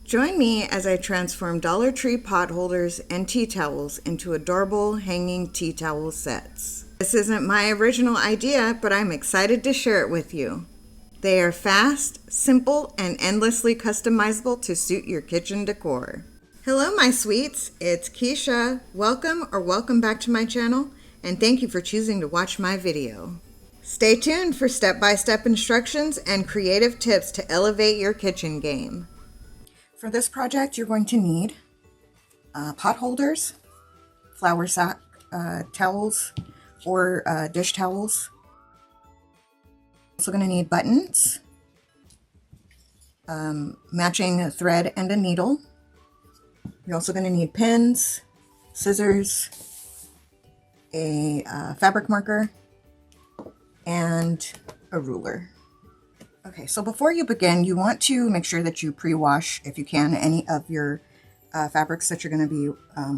Join me as I transform Dollar Tree pot holders and tea towels into adorable hanging tea towel sets. This isn't my original idea, but I'm excited to share it with you. They are fast, simple, and endlessly customizable to suit your kitchen decor. Hello, my sweets. It's Keisha. Welcome back to my channel, and thank you for choosing to watch my video. Stay tuned for step-by-step instructions and creative tips to elevate your kitchen game. For this project, you're going to need pot holders, flour sack towels, or dish towels. Also going to need buttons, matching thread and a needle. You're also going to need pins, scissors, a fabric marker, and a ruler. Okay, so before you begin, you want to make sure that you pre-wash, if you can, any of your fabrics that you're going to be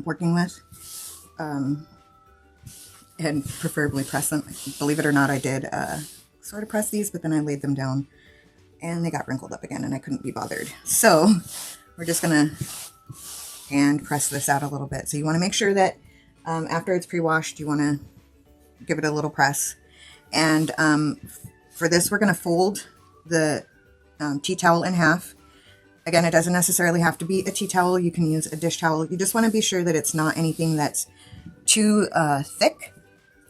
working with, and preferably press them. Believe it or not, I did sort of press these, but then I laid them down and they got wrinkled up again and I couldn't be bothered. So we're just going to hand press this out a little bit. So you want to make sure that after it's pre-washed, you want to give it a little press. And for this, we're going to fold the tea towel in half. Again, it doesn't necessarily have to be a tea towel. You can use a dish towel. You just want to be sure that it's not anything that's too thick,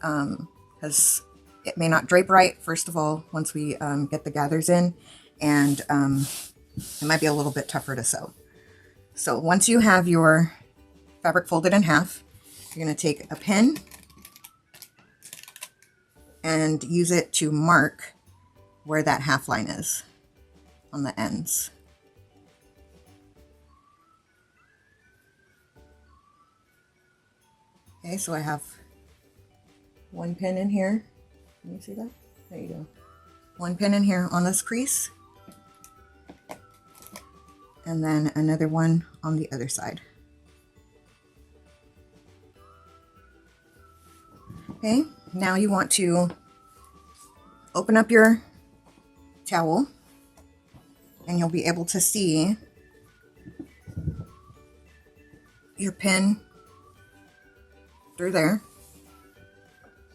because it may not drape right, first of all, once we get the gathers in, and it might be a little bit tougher to sew. So once you have your fabric folded in half, you're going to take a pin and use it to mark where that half line is on the ends. Okay, so I have one pin in here. Can you see that? There you go. One pin in here on this crease, and then another one on the other side. Okay, now you want to open up your towel and you'll be able to see your pin through there.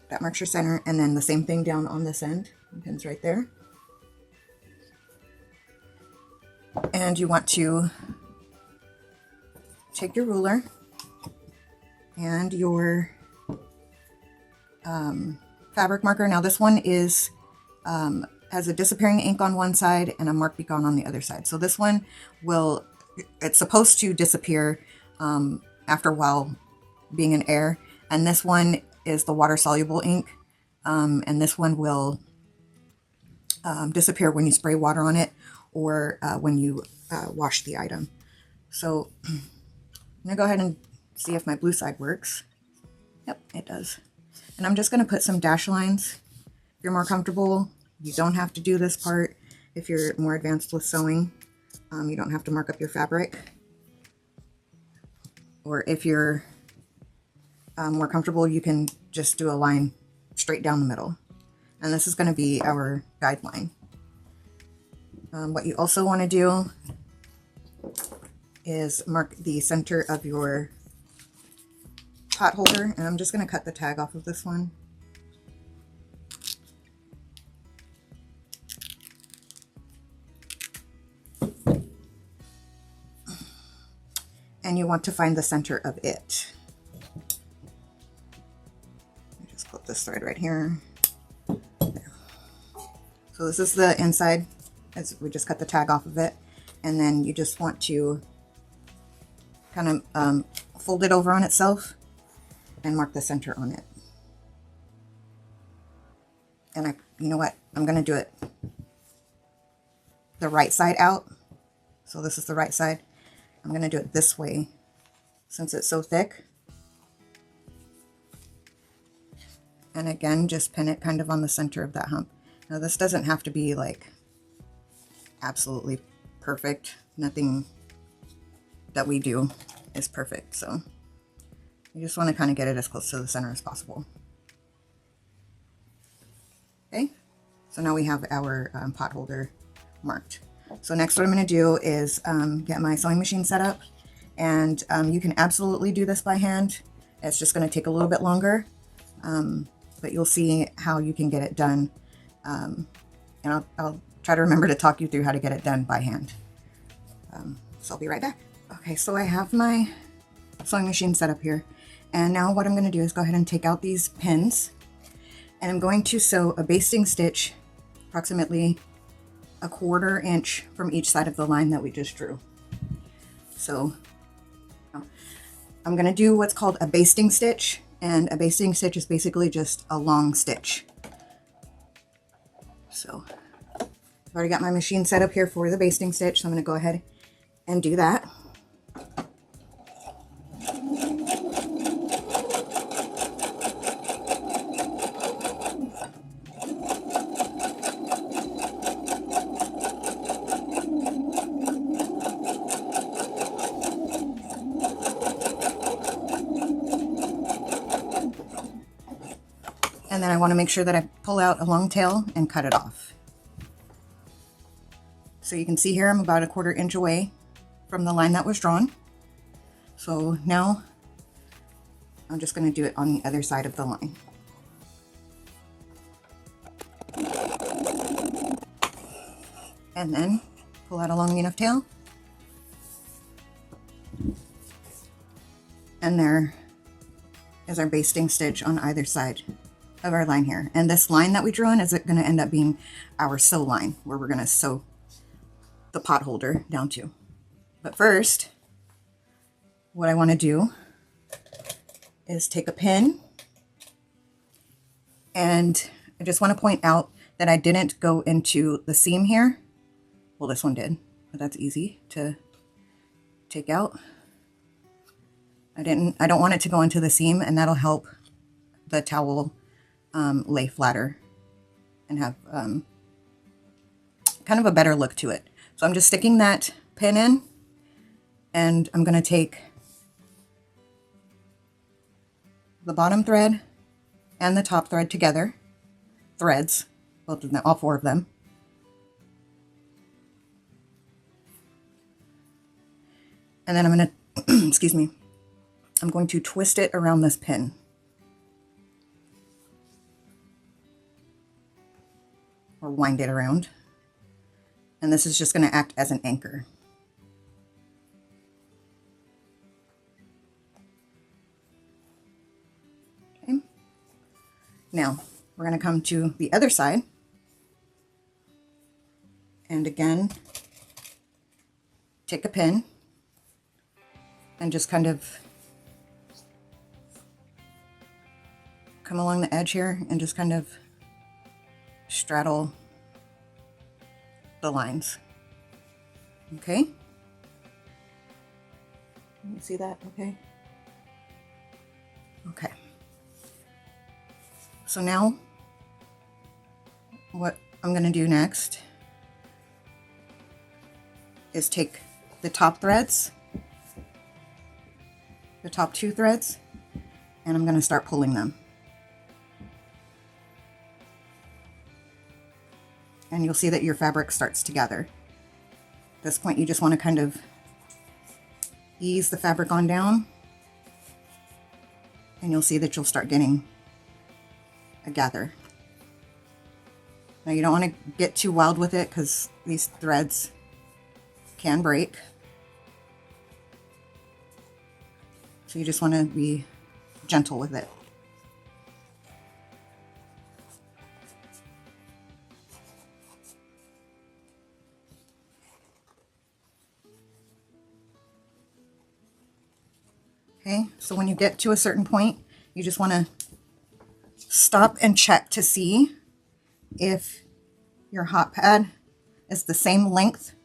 That marks your center, and then the same thing down on this end. The pin's right there. And you want to take your ruler and your fabric marker. Now this one is has a disappearing ink on one side and a mark beacon on the other side. So this one it's supposed to disappear after a while being in air, and this one is the water soluble ink, and this one will disappear when you spray water on it or when you wash the item. So I'm gonna go ahead and see if my blue side works. Yep, it does. And I'm just gonna put some dash lines. If you're more comfortable, you don't have to do this part. If you're more advanced with sewing, you don't have to mark up your fabric. Or if you're more comfortable, you can just do a line straight down the middle. And this is going to be our guideline. What you also want to do is mark the center of your pot holder. And I'm just going to cut the tag off of this one. And you want to find the center of it. Just clip this thread right here. There. So this is the inside, as we just cut the tag off of it. And then you just want to kind of fold it over on itself and mark the center on it. And you know what? I'm going to do it the right side out. So this is the right side. I'm going to do it this way since it's so thick. And again, just pin it kind of on the center of that hump. Now this doesn't have to be like absolutely perfect. Nothing that we do is perfect. So you just want to kind of get it as close to the center as possible. Okay, so now we have our pot holder marked. So next what I'm going to do is get my sewing machine set up, and you can absolutely do this by hand. It's just going to take a little bit longer, but you'll see how you can get it done, and I'll try to remember to talk you through how to get it done by hand. So I'll be right back. Okay, so I have my sewing machine set up here, and now what I'm going to do is go ahead and take out these pins, and I'm going to sew a basting stitch approximately a 1/4 inch from each side of the line that we just drew. So I'm going to do what's called a basting stitch, and a basting stitch is basically just a long stitch. So I've already got my machine set up here for the basting stitch, so I'm going to go ahead and do that. And then I want to make sure that I pull out a long tail and cut it off. So you can see here I'm about a 1/4 inch away from the line that was drawn. So now I'm just going to do it on the other side of the line. And then pull out a long enough tail. And there is our basting stitch on either side of our line here. And this line that we drew on is going to end up being our sew line, where we're going to sew the pot holder down to. But first, what I want to do is take a pin, and I just want to point out that I didn't go into the seam here. Well, this one did, but that's easy to take out. I don't want it to go into the seam, and that'll help the towel lay flatter and have kind of a better look to it. So I'm just sticking that pin in, and I'm going to take the bottom thread and the top thread together, threads, both of them, all 4 of them. And then I'm going to, excuse me, I'm going to twist it around this pin. Or wind it around. And this is just going to act as an anchor. Okay. Now, we're going to come to the other side. And again, take a pin and just kind of come along the edge here and just kind of straddle the lines. Okay? You see that? Okay. Okay. So now what I'm going to do next is take the top threads, the top 2 threads, and I'm going to start pulling them. And you'll see that your fabric starts to gather. At this point, you just want to kind of ease the fabric on down, and you'll see that you'll start getting a gather. Now you don't want to get too wild with it, because these threads can break. So you just want to be gentle with it. Okay, so when you get to a certain point, you just want to stop and check to see if your hot pad is the same length,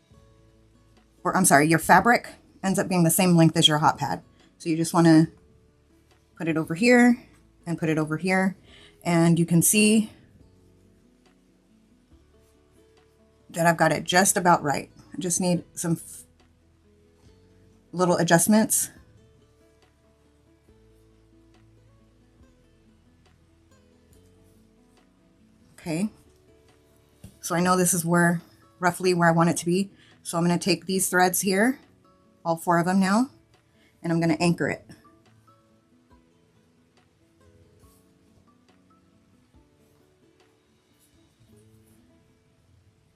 or I'm sorry, your fabric ends up being the same length as your hot pad. So you just want to put it over here and put it over here, and you can see that I've got it just about right. I just need some little adjustments. Okay, so I know this is where roughly where I want it to be. So I'm going to take these threads here, all 4 of them now, and I'm going to anchor it.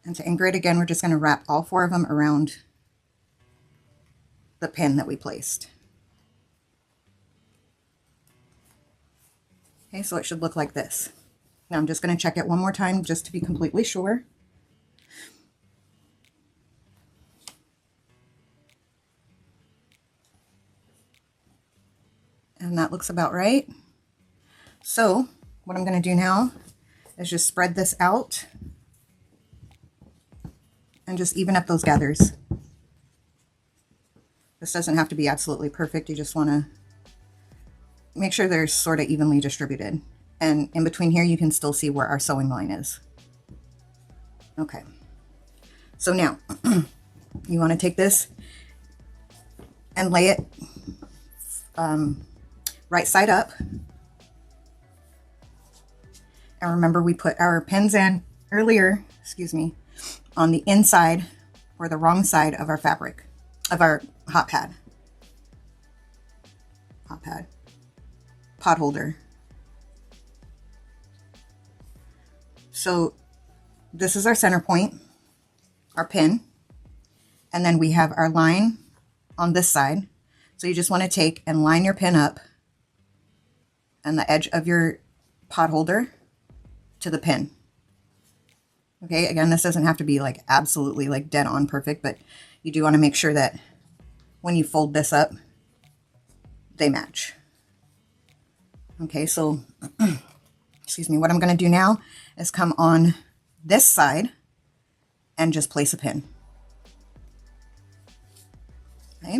And to anchor it again, we're just going to wrap all 4 of them around the pin that we placed. Okay, so it should look like this. Now I'm just going to check it one more time just to be completely sure. And that looks about right. So what I'm going to do now is just spread this out and just even up those gathers. This doesn't have to be absolutely perfect. You just want to make sure they're sort of evenly distributed. And in between here, you can still see where our sewing line is. Okay. So now you want to take this and lay it right side up. And remember, we put our pins in earlier, excuse me, on the inside or the wrong side of our fabric, of our hot pad, pot holder. So this is our center point, our pin, and then we have our line on this side. So you just want to take and line your pin up and the edge of your pot holder to the pin. Okay, again, this doesn't have to be like absolutely like dead on perfect, but you do want to make sure that when you fold this up, they match. Okay, so excuse me, what I'm going to do now is come on this side and just place a pin. Okay,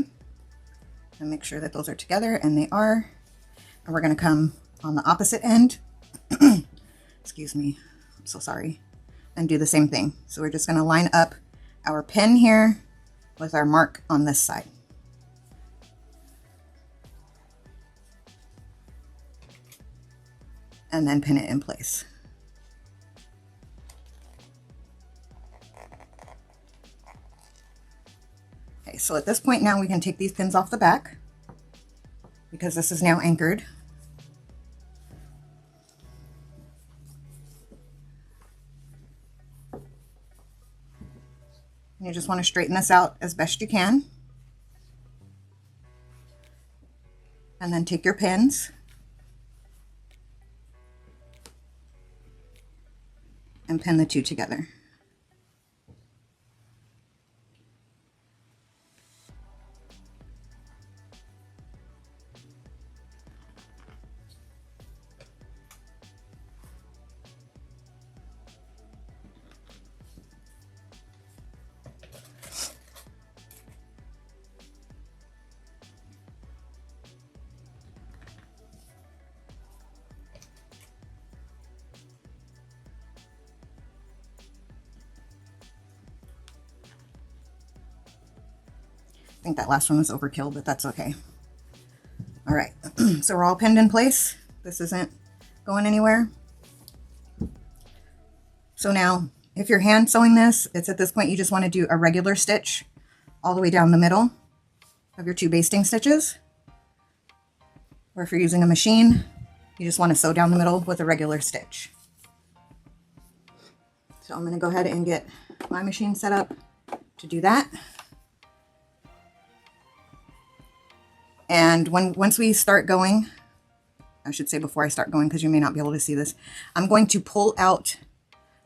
and make sure that those are together, and they are. And we're going to come on the opposite end. Excuse me, I'm so sorry. And do the same thing. So we're just going to line up our pin here with our mark on this side. And then pin it in place. Okay, so at this point now we can take these pins off the back because this is now anchored. You just want to straighten this out as best you can. And then take your pins and pin the two together. I think that last one was overkill, but that's okay. All right, so we're all pinned in place. This isn't going anywhere. So now, if you're hand sewing this, it's at this point you just want to do a regular stitch all the way down the middle of your 2 basting stitches. Or if you're using a machine, you just want to sew down the middle with a regular stitch. So I'm going to go ahead and get my machine set up to do that. And once we start going, I should say before I start going, because you may not be able to see this, I'm going to pull out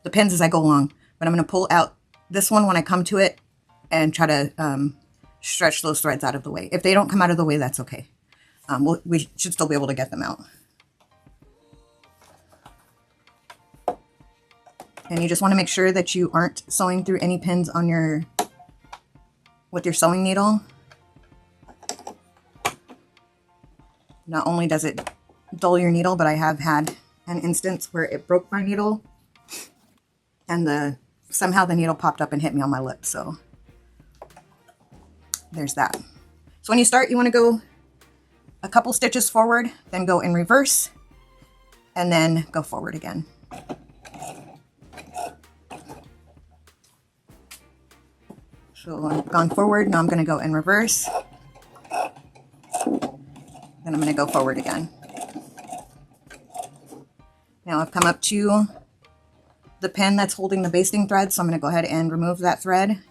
the pins as I go along, but I'm going to pull out this one when I come to it and try to stretch those threads out of the way. If they don't come out of the way, that's okay. We should still be able to get them out. And you just want to make sure that you aren't sewing through any pins on with your sewing needle. Not only does it dull your needle, but I have had an instance where it broke my needle and somehow the needle popped up and hit me on my lip. So there's that. So when you start, you want to go a couple stitches forward, then go in reverse, and then go forward again. So I've gone forward, now I'm going to go in reverse. Then I'm going to go forward again. Now I've come up to the pin that's holding the basting thread, so I'm going to go ahead and remove that thread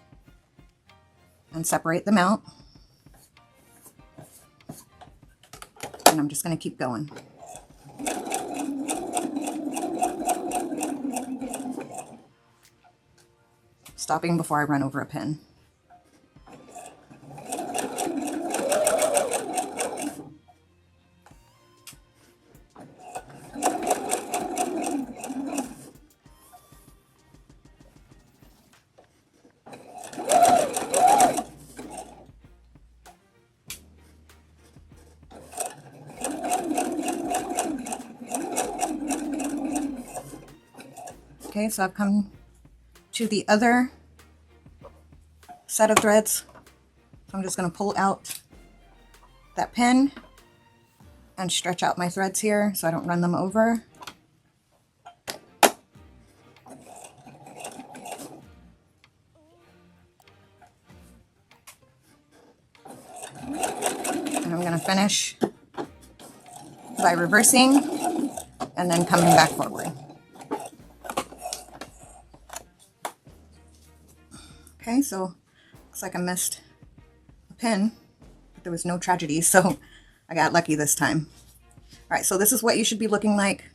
and separate them out. And I'm just going to keep going. Stopping before I run over a pin. Okay, so I've come to the other set of threads. So I'm just going to pull out that pin and stretch out my threads here so I don't run them over. And I'm going to finish by reversing and then coming back forward. Okay, so looks like I missed a pin, but there was no tragedy, so I got lucky this time. All right, so this is what you should be looking like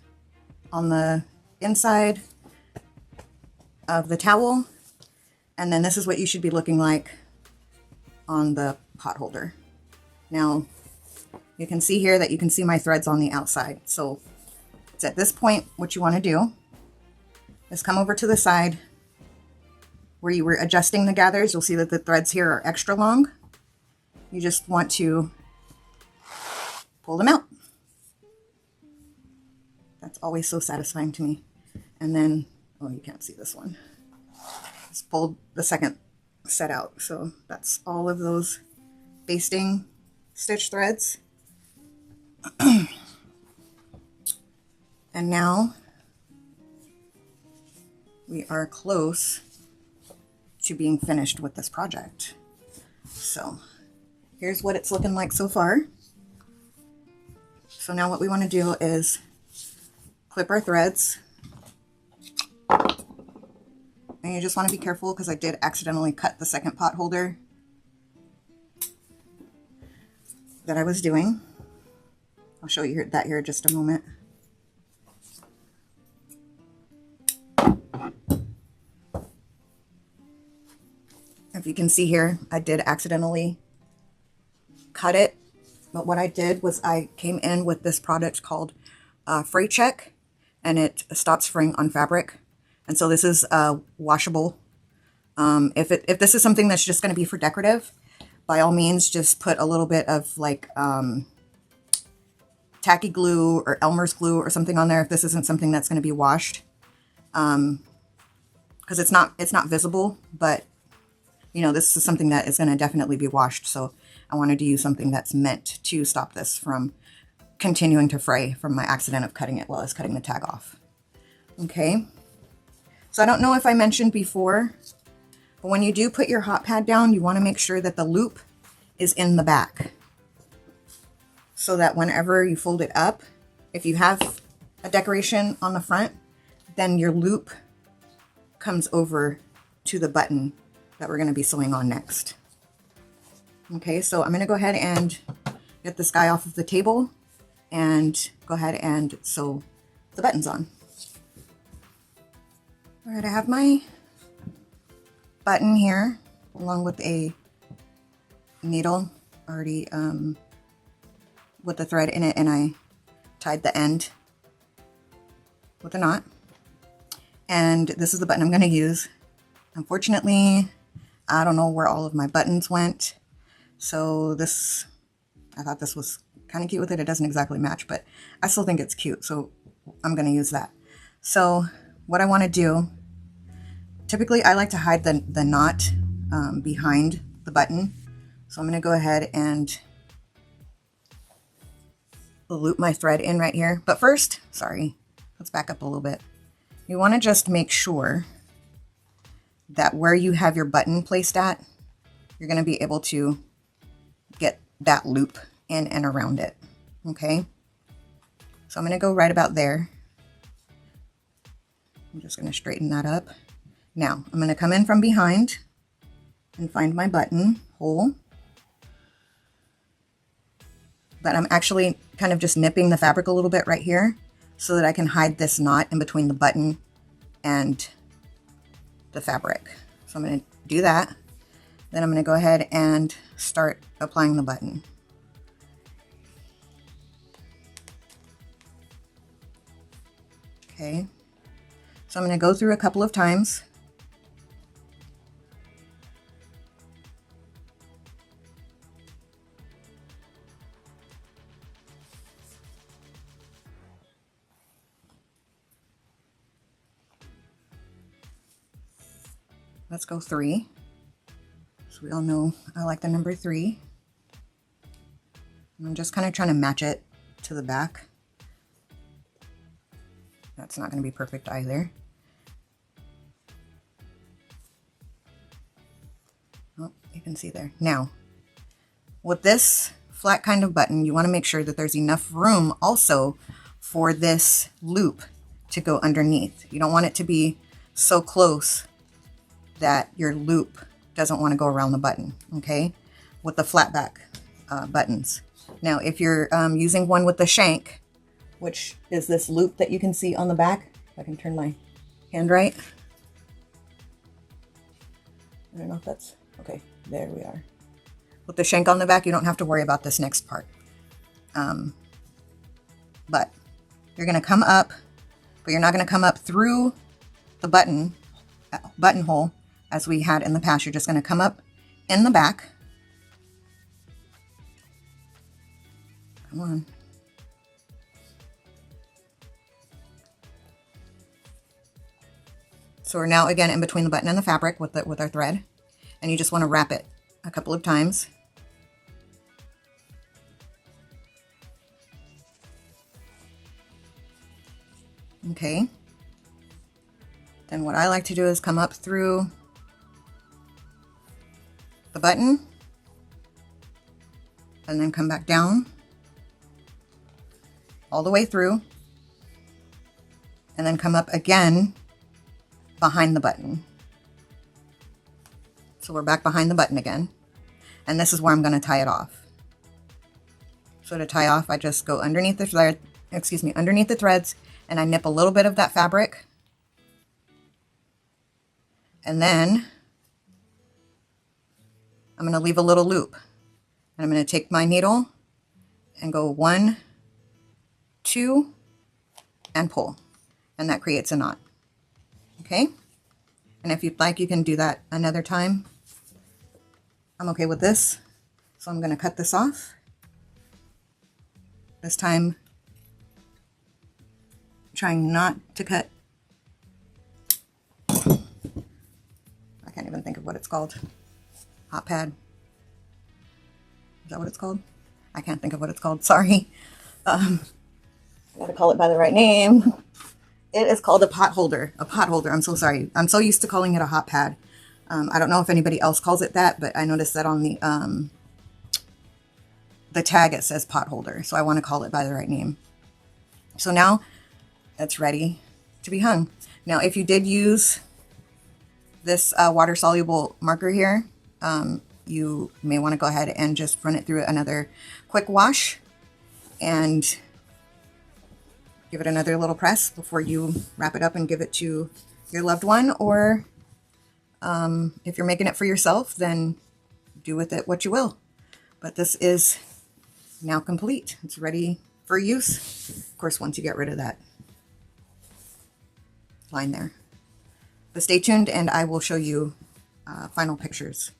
on the inside of the towel, and then this is what you should be looking like on the pot holder. Now, you can see here that you can see my threads on the outside, so it's at this point what you want to do is come over to the side where you were adjusting the gathers. You'll see that the threads here are extra long. You just want to pull them out. That's always so satisfying to me. And then, oh, you can't see this one. Just pull the second set out. So that's all of those basting stitch threads. And now we are close to being finished with this project. So here's what it's looking like so far. So now what we want to do is clip our threads. And you just want to be careful because I did accidentally cut the second pot holder that I was doing. I'll show you that here in just a moment. If you can see here, I did accidentally cut it, but what I did was I came in with this product called Fray Check, and it stops fraying on fabric. And so this is washable. If this is something that's just going to be for decorative, by all means, just put a little bit of like tacky glue or Elmer's glue or something on there if this isn't something that's going to be washed. Because it's not visible, but you know, this is something that is going to definitely be washed. So I wanted to use something that's meant to stop this from continuing to fray from my accident of cutting it while I was cutting the tag off. Okay. So I don't know if I mentioned before, but when you do put your hot pad down, you want to make sure that the loop is in the back so that whenever you fold it up, if you have a decoration on the front, then your loop comes over to the button that we're going to be sewing on next. Okay, so I'm going to go ahead and get this guy off of the table and go ahead and sew the buttons on. All right, I have my button here along with a needle already with the thread in it, and I tied the end with a knot. And this is the button I'm going to use. Unfortunately, I don't know where all of my buttons went. So this, I thought this was kind of cute with it. It doesn't exactly match, but I still think it's cute. So I'm going to use that. So what I want to do, typically I like to hide the knot behind the button. So I'm going to go ahead and loop my thread in right here. But first, sorry, let's back up a little bit. You want to just make sure that where you have your button placed at, you're going to be able to get that loop in and around it. Okay, so I'm going to go right about there. I'm just going to straighten that up. Now I'm going to come in from behind and find my button hole. But I'm actually kind of just nipping the fabric a little bit right here so that I can hide this knot in between the button and the fabric. So I'm going to do that. Then I'm going to go ahead and start applying the button. Okay, so I'm going to go through a couple of times. Let's go 3. So we all know I like the number 3. And I'm just kind of trying to match it to the back. That's not going to be perfect either. Oh, you can see there. Now, with this flat kind of button, you want to make sure that there's enough room also for this loop to go underneath. You don't want it to be so close that your loop doesn't want to go around the button, okay, with the flat back buttons. Now, if you're using one with the shank, which is this loop that you can see on the back, if I can turn my hand right. I don't know if that's, okay, there we are. With the shank on the back, you don't have to worry about this next part. But you're going to come up, but you're not going to come up through the buttonhole as we had in the past. You're just going to come up in the back. Come on. So we're now again in between the button and the fabric with our thread, and you just want to wrap it a couple of times. Okay. Then what I like to do is come up through the button and then come back down all the way through and then come up again behind the button. So we're back behind the button again, and this is where I'm going to tie it off. So to tie off, I just go underneath the thread, underneath the threads, and I nip a little bit of that fabric, and then I'm going to leave a little loop, and I'm going to take my needle and go 1, 2, and pull, and that creates a knot. Okay, and if you'd like, you can do that another time. I'm okay with this, so I'm going to cut this off. This time, trying not to cut. I can't even think of what it's called. Hot pad. Is that what it's called? I can't think of what it's called. Sorry. I gotta call it by the right name. It is called a pot holder. A pot holder. I'm so sorry. I'm so used to calling it a hot pad. I don't know if anybody else calls it that, but I noticed that on the tag it says pot holder. So I want to call it by the right name. So now it's ready to be hung. Now, if you did use this water-soluble marker here, you may want to go ahead and just run it through another quick wash and give it another little press before you wrap it up and give it to your loved one. Or if you're making it for yourself, then do with it what you will. But this is now complete. It's ready for use. Of course, once you get rid of that line there. But stay tuned and I will show you final pictures.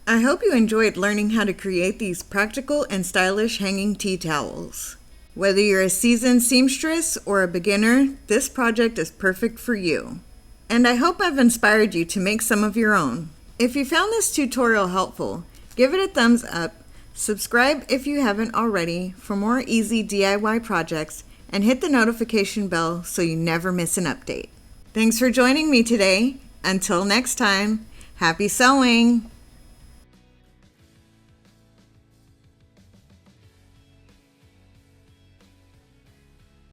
I hope you enjoyed learning how to create these practical and stylish hanging tea towels. Whether you're a seasoned seamstress or a beginner, this project is perfect for you. And I hope I've inspired you to make some of your own. If you found this tutorial helpful, give it a thumbs up, subscribe if you haven't already for more easy DIY projects, and hit the notification bell so you never miss an update. Thanks for joining me today. Until next time, happy sewing!